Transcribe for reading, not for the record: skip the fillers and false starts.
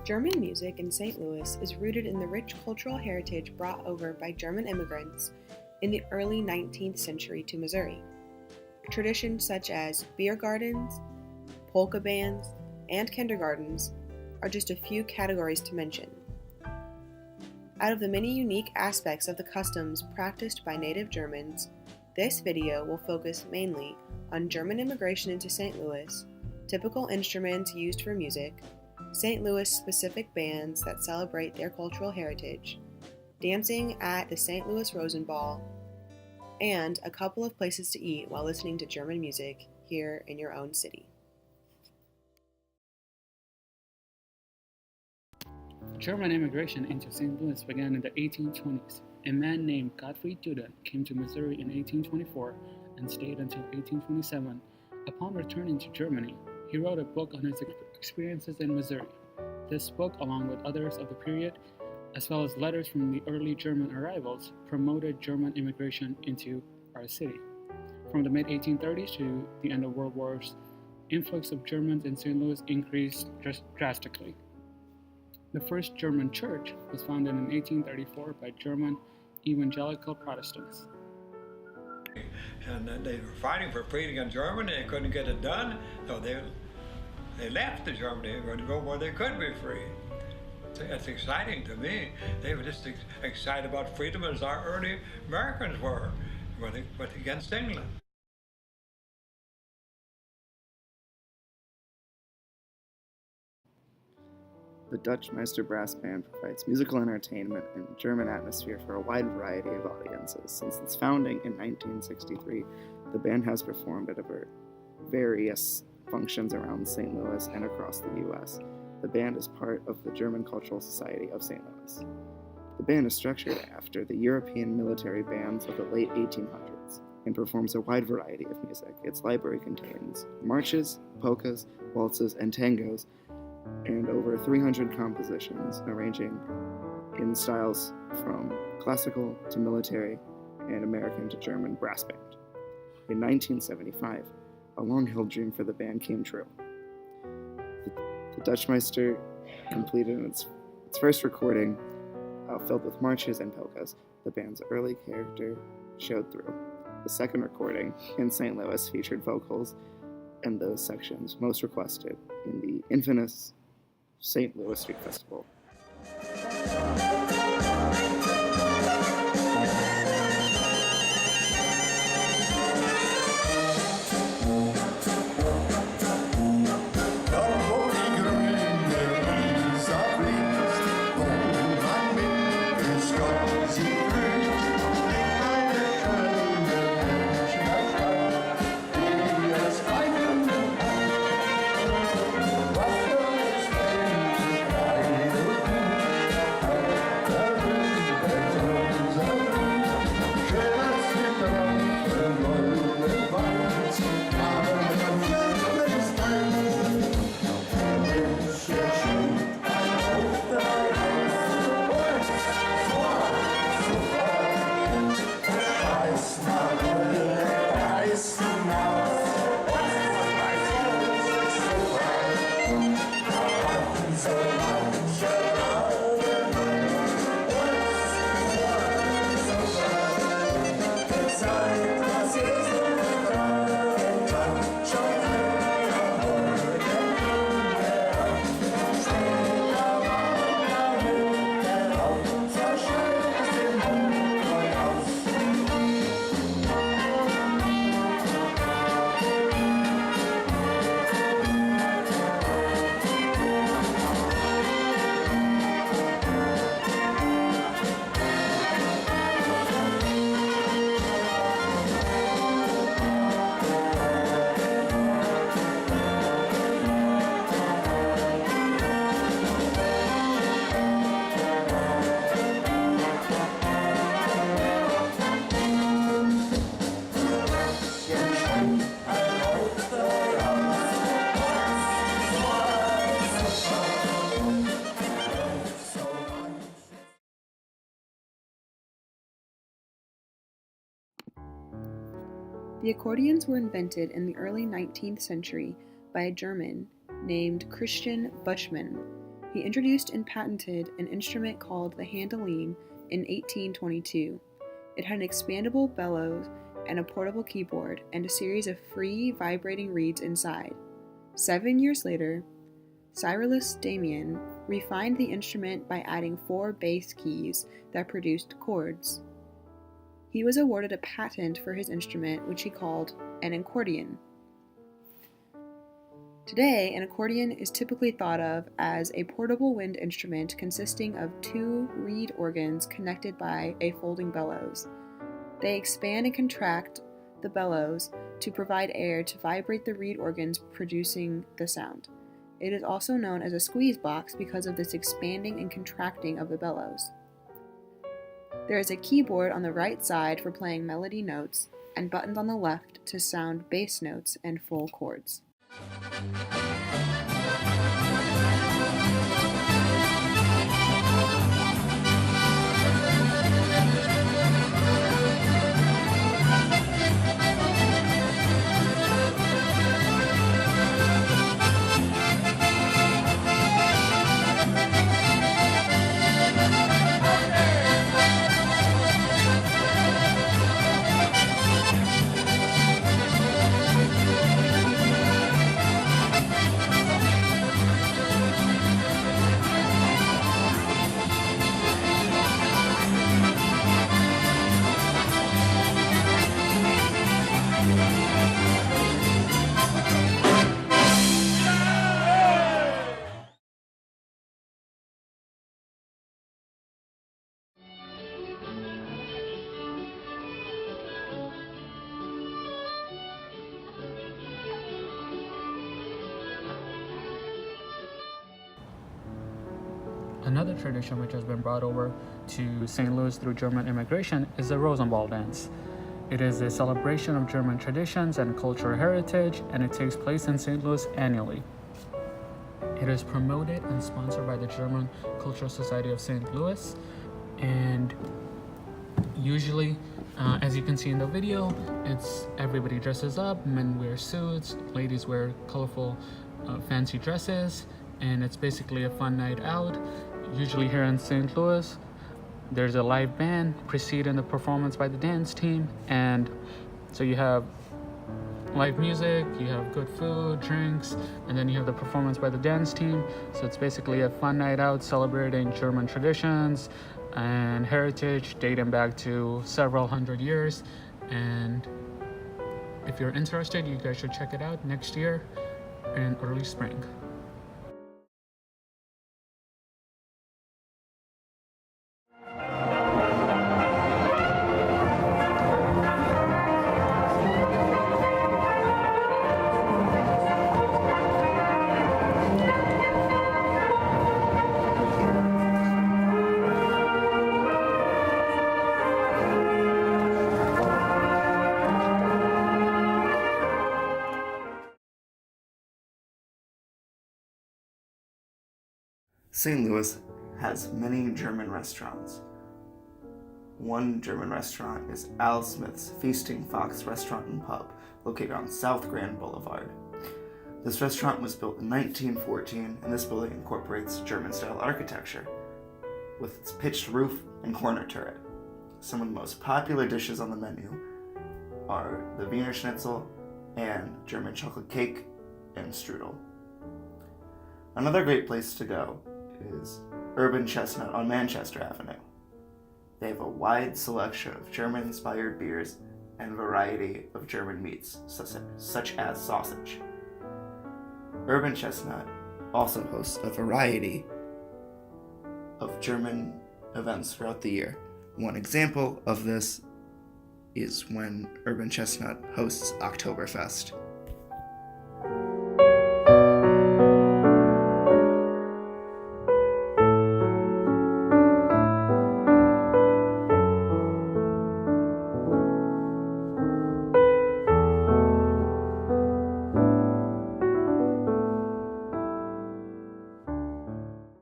German music in St. Louis is rooted in the rich cultural heritage brought over by German immigrants in the early 19th century to Missouri. Traditions such as beer gardens, polka bands, and kindergartens are just a few categories to mention. Out of the many unique aspects of the customs practiced by native Germans, this video will focus mainly on German immigration into St. Louis, typical instruments used for music, St. Louis specific bands that celebrate their cultural heritage, dancing at the St. Louis Rosenball, and a couple of places to eat while listening to German music here in your own city. German immigration into St. Louis began in the 1820s. A man named Gottfried Duden came to Missouri in 1824 and stayed until 1827. Upon returning to Germany, he wrote a book on his experiences in Missouri. This book, along with others of the period, as well as letters from the early German arrivals, promoted German immigration into our city. From the mid-1830s to the end of World Wars, influx of Germans in St. Louis increased drastically. The first German church was founded in 1834 by German evangelical Protestants. And they were fighting for freedom in Germany. They couldn't get it done, so they left Germany. They were going to go where they could be free. It's exciting to me. They were just excited about freedom as our early Americans were against England. The Dutch Meister Brass Band provides musical entertainment and German atmosphere for a wide variety of audiences. Since its founding in 1963, the band has performed at various functions around St. Louis and across the U.S. The band is part of the German Cultural Society of St. Louis. The band is structured after the European military bands of the late 1800s and performs a wide variety of music. Its library contains marches, polkas, waltzes, and tangos, and over 300 compositions ranging in styles from classical to military and American to German brass band. In 1975, a long-held dream for the band came true. The Dutch Meister completed its first recording filled with marches and polkas. The band's early character showed through. The second recording in St. Louis featured vocals and those sections most requested in the infamous St. Louis Street Festival. The accordions were invented in the early 19th century by a German named Christian Buchmann. He introduced and patented an instrument called the Handeline in 1822. It had an expandable bellows and a portable keyboard and a series of free vibrating reeds inside. 7 years later, Cyrillus Damian refined the instrument by adding 4 bass keys that produced chords. He was awarded a patent for his instrument, which he called an accordion. Today, an accordion is typically thought of as a portable wind instrument consisting of 2 reed organs connected by a folding bellows. They expand and contract the bellows to provide air to vibrate the reed organs, producing the sound. It is also known as a squeeze box because of this expanding and contracting of the bellows. There is a keyboard on the right side for playing melody notes and buttons on the left to sound bass notes and full chords. Another tradition which has been brought over to St. Louis through German immigration is the Rosenball dance. It is a celebration of German traditions and cultural heritage, and it takes place in St. Louis annually. It is promoted and sponsored by the German Cultural Society of St. Louis, and usually, as you can see in the video, it's everybody dresses up, men wear suits, ladies wear colorful fancy dresses, and it's basically a fun night out. Usually here in St. Louis, there's a live band preceding the performance by the dance team, and so you have live music, you have good food, drinks, and then you have the performance by the dance team. So it's basically a fun night out celebrating German traditions and heritage dating back to several hundred years. And if you're interested, you guys should check it out next year in early spring. St. Louis has many German restaurants. One German restaurant is Al Smith's Feasting Fox Restaurant and Pub, located on South Grand Boulevard. This restaurant was built in 1914, and this building incorporates German-style architecture, with its pitched roof and corner turret. Some of the most popular dishes on the menu are the Wiener Schnitzel and German chocolate cake and strudel. Another great place to go is Urban Chestnut on Manchester Avenue. They have a wide selection of German-inspired beers and a variety of German meats, such as sausage. Urban Chestnut also hosts a variety of German events throughout the year. One example of this is when Urban Chestnut hosts Oktoberfest.